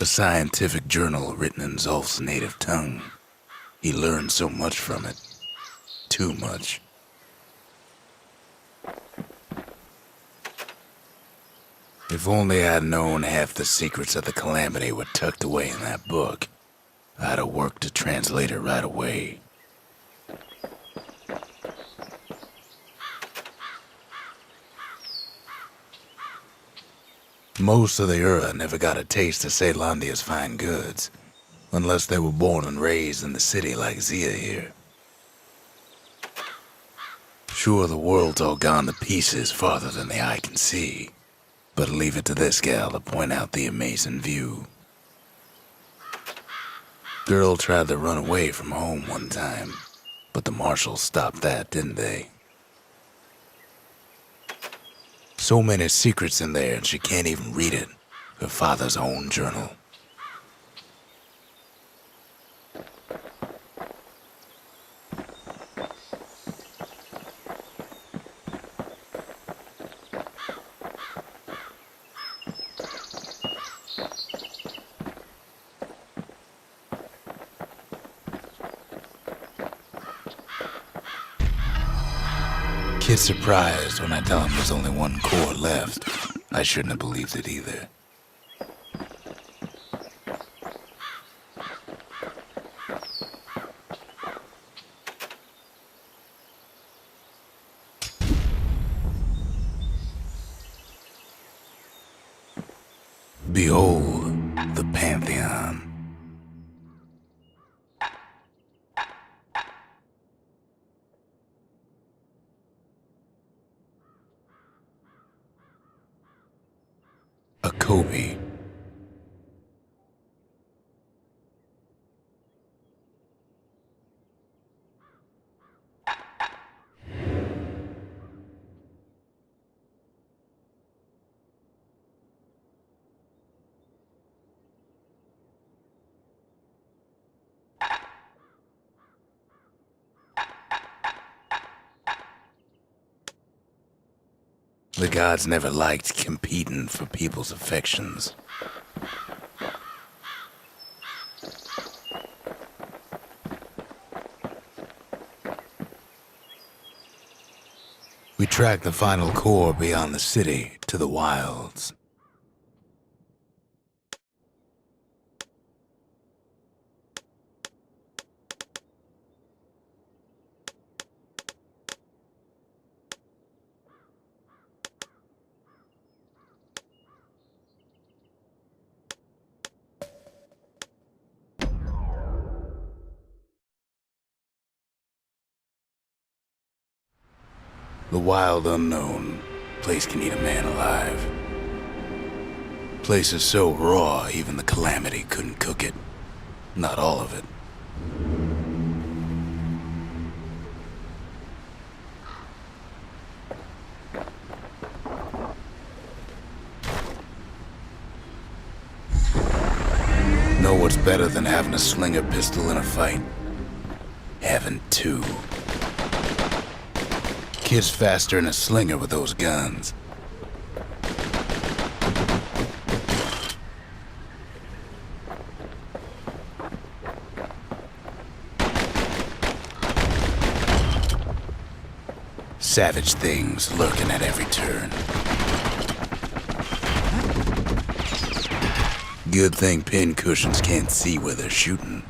A scientific journal written in Zulf's native tongue. He learned so much from it. Too much. If only I'd known half the secrets of the calamity were tucked away in that book, I'd have worked to translate it right away. Most of the Ura never got a taste of Caelondia's fine goods, unless they were born and raised in the city like Zia here. Sure, the world's all gone to pieces farther than the eye can see, but leave it to this gal to point out the amazing view. Girl tried to run away from home one time, but the marshals stopped that, didn't they? So many secrets in there and she can't even read it. Her father's own journal. Kid's surprised when I tell him there's only one core left. I shouldn't have believed it either. Behold, the Pantheon. A Kobe. The gods never liked competing for people's affections. We tracked the final core beyond the city to the wilds. The wild unknown. Place can eat a man alive. Place is so raw, even the calamity couldn't cook it. Not all of it. Know what's better than having a slinger pistol in a fight? Having two. Kid's faster than a slinger with those guns. Savage things lurking at every turn. Good thing pin cushions can't see where they're shooting.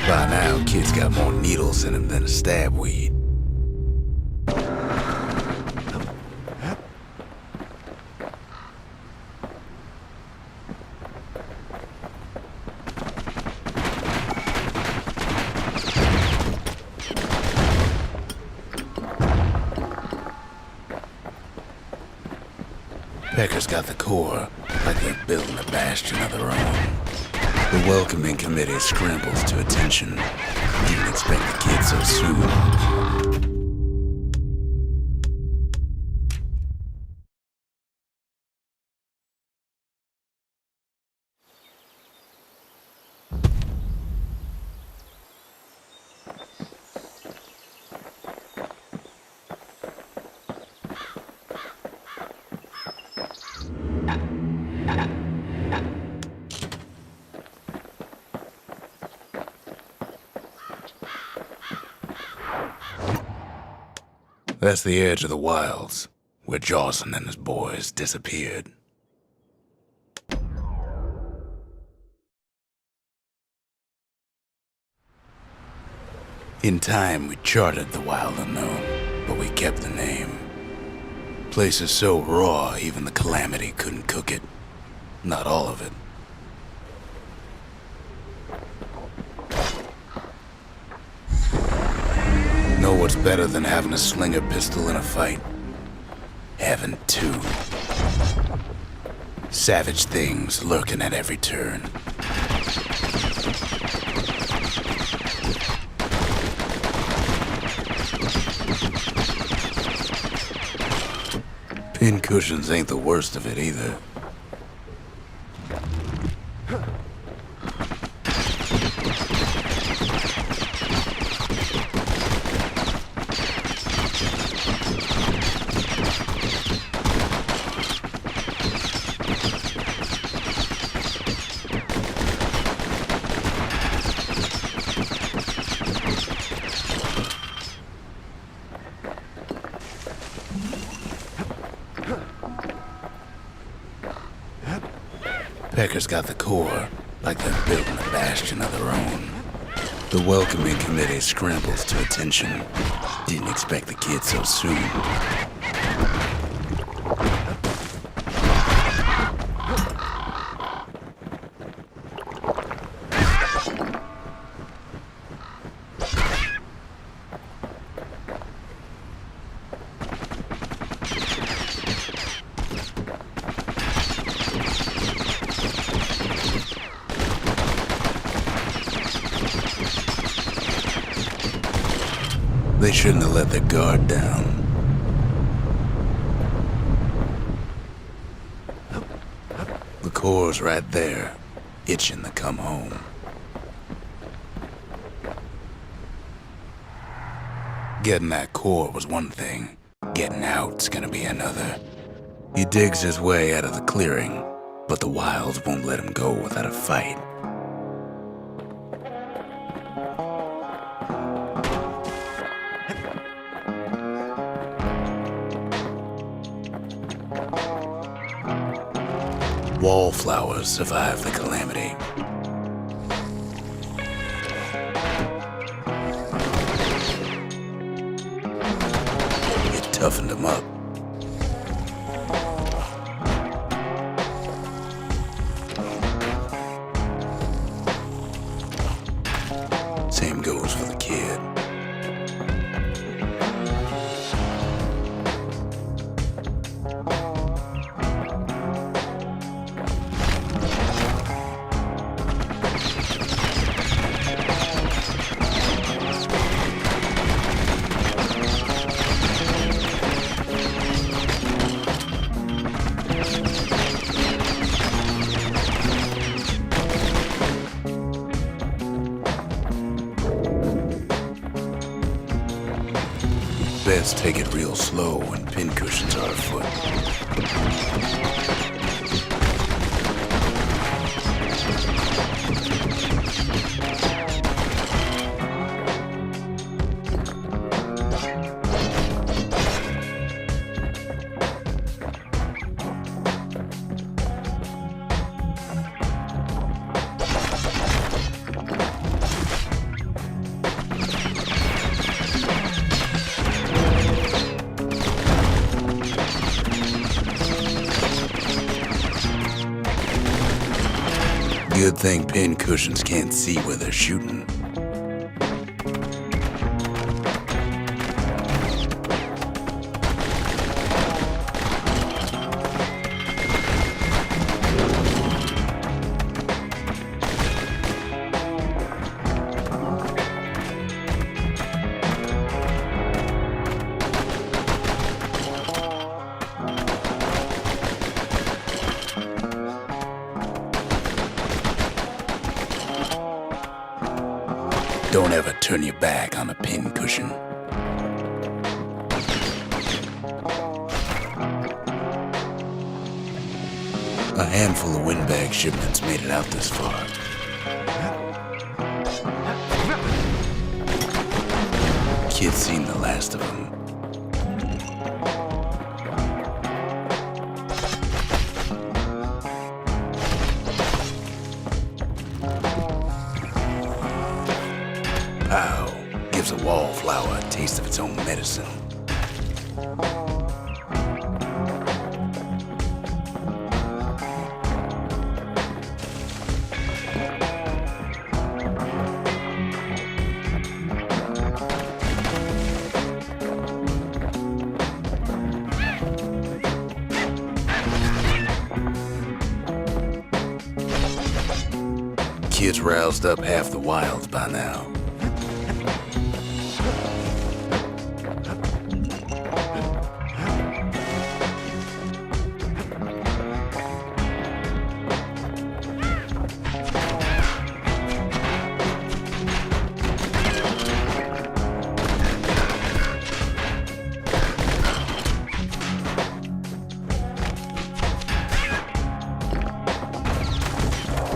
By now, kid's got more needles in him than a stab weed. Pecker's got the core, like they're building a Bastion of their own. The welcoming committee scrambles to attention. Didn't expect the kid so soon. That's the edge of the wilds, where Jawson and his boys disappeared. In time, we charted the wild unknown, but we kept the name. Place is so raw, even the Calamity couldn't cook it. Not all of it. Know what's better than having a slinger pistol in a fight? Having two. Savage things lurking at every turn. Pincushions ain't the worst of it either. Pecker's got the core, like they're building a Bastion of their own. The welcoming committee scrambles to attention. Didn't expect the kid so soon. They shouldn't have let their guard down. The core's right there, itching to come home. Getting that core was one thing. Getting out's gonna be another. He digs his way out of the clearing, but the wilds won't let him go without a fight. Wallflowers survive the Calamity. It toughened them up. Same goes for the kid. Best take it real slow when pincushions are afoot. Good thing pincushions can't see where they're shooting. don't ever turn your back on a pincushion. A handful of windbag shipments made it out this far. Kid's seen the last of them. Pow gives a wallflower a taste of its own medicine. Kid's roused up half the wilds by now.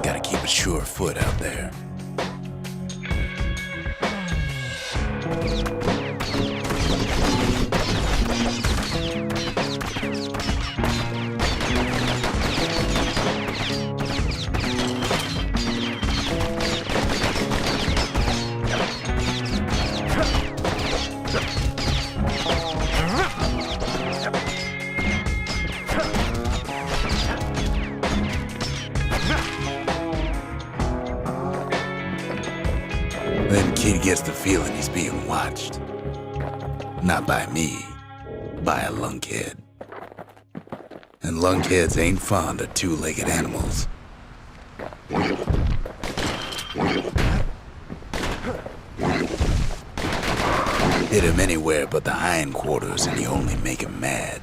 Gotta keep a sure foot out there. Then Kid gets the feeling he's being watched. Not by me, by a lunkhead. And lunkheads ain't fond of two-legged animals. Hit him anywhere but the hindquarters and you only make him mad.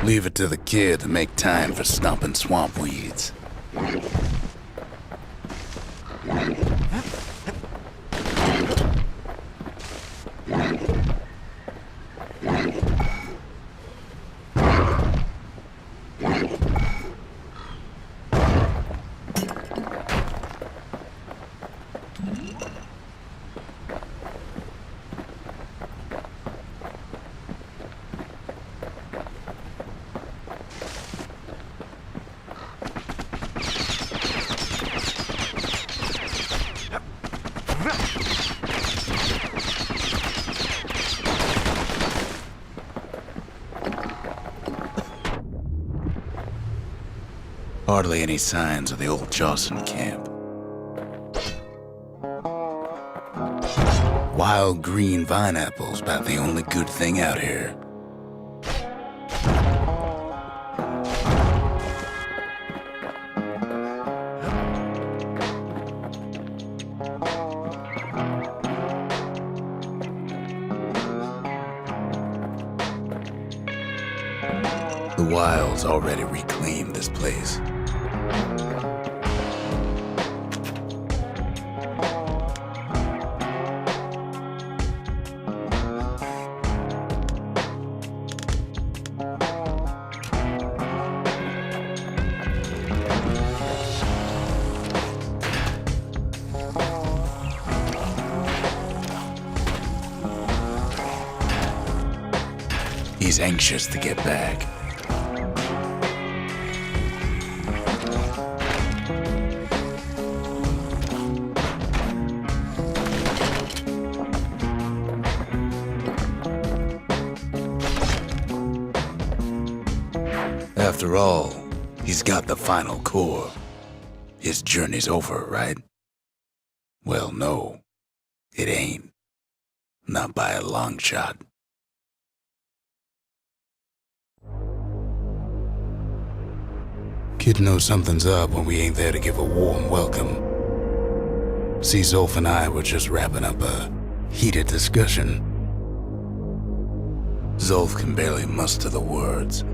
Leave it to the kid to make time for stomping swamp weeds. Hardly any signs of the old Jawson camp. Wild green vine apples about the only good thing out here. The wilds already reclaimed this place. He's anxious to get back. After all, he's got the final core. His journey's over, right? Well, no, it ain't. Not by a long shot. Kid knows something's up when we ain't there to give a warm welcome. See, Zulf and I were just wrapping up a heated discussion. Zulf can barely muster the words.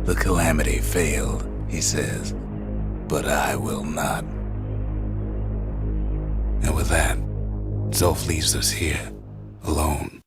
The calamity failed, he says, but I will not. And with that, Zulf leaves us here, alone.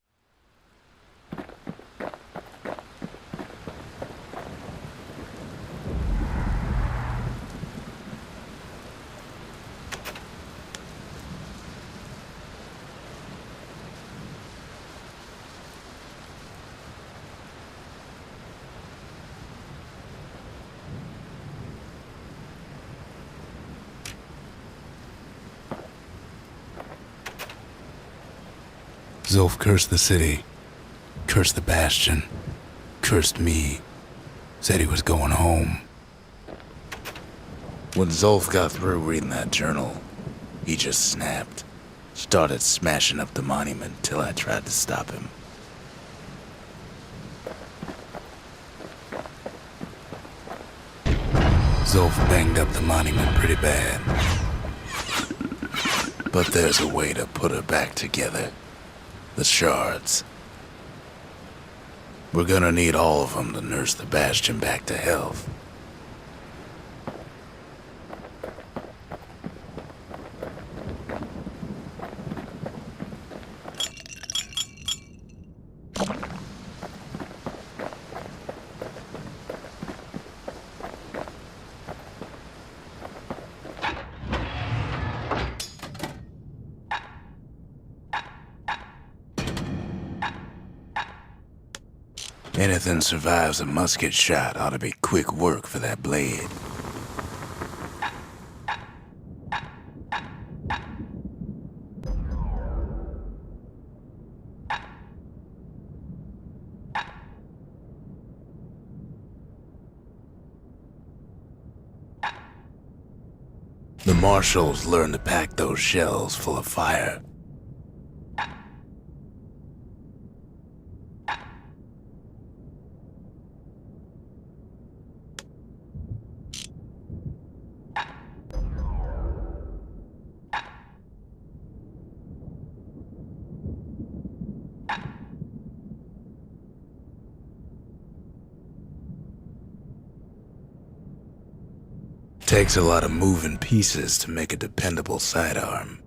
Zulf cursed the city, cursed the Bastion, cursed me, said he was going home. When Zulf got through reading that journal, he just snapped, started smashing up the monument till I tried to stop him. Zulf banged up the monument pretty bad, but there's a way to put her back together. The shards. We're gonna need all of them to nurse the Bastion back to health. Anything survives a musket shot ought to be quick work for that blade. The marshals learned to pack those shells full of fire. Takes a lot of moving pieces to make a dependable sidearm.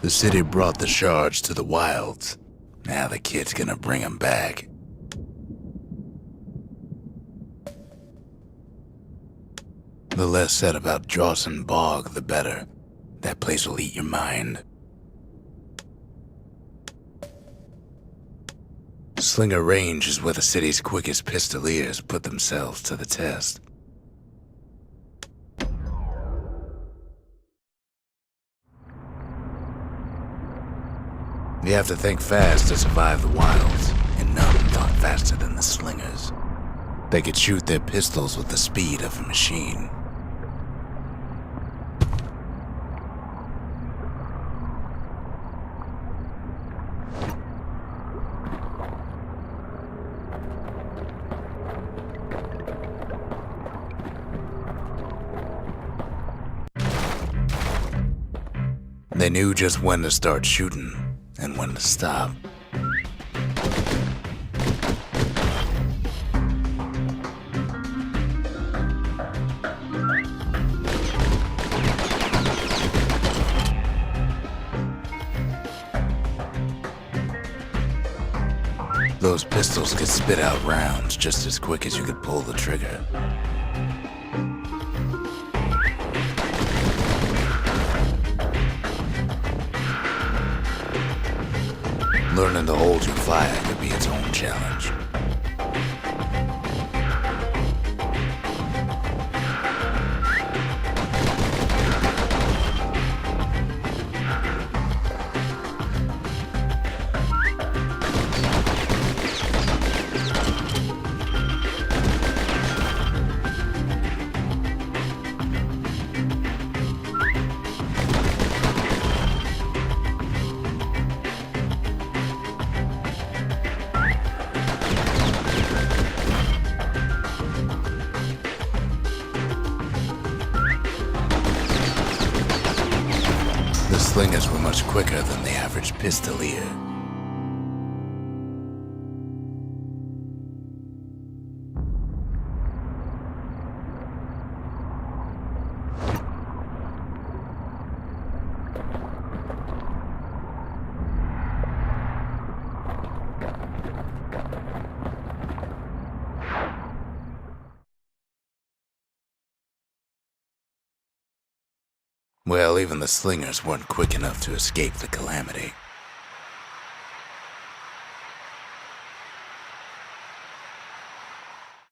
The city brought the shards to the wilds. Now the kid's gonna bring them back. The less said about Drawson Bog, the better. That place will eat your mind. Slinger Range is where the city's quickest pistoliers put themselves to the test. You have to think fast to survive the wilds, and none thought faster than the slingers. They could shoot their pistols with the speed of a machine. They knew just when to start shooting and when to stop. Those pistols could spit out rounds just as quick as you could pull the trigger. Learning to hold your fire could be its own challenge. The slingers were much quicker than the average pistolier. Well, even the slingers weren't quick enough to escape the calamity.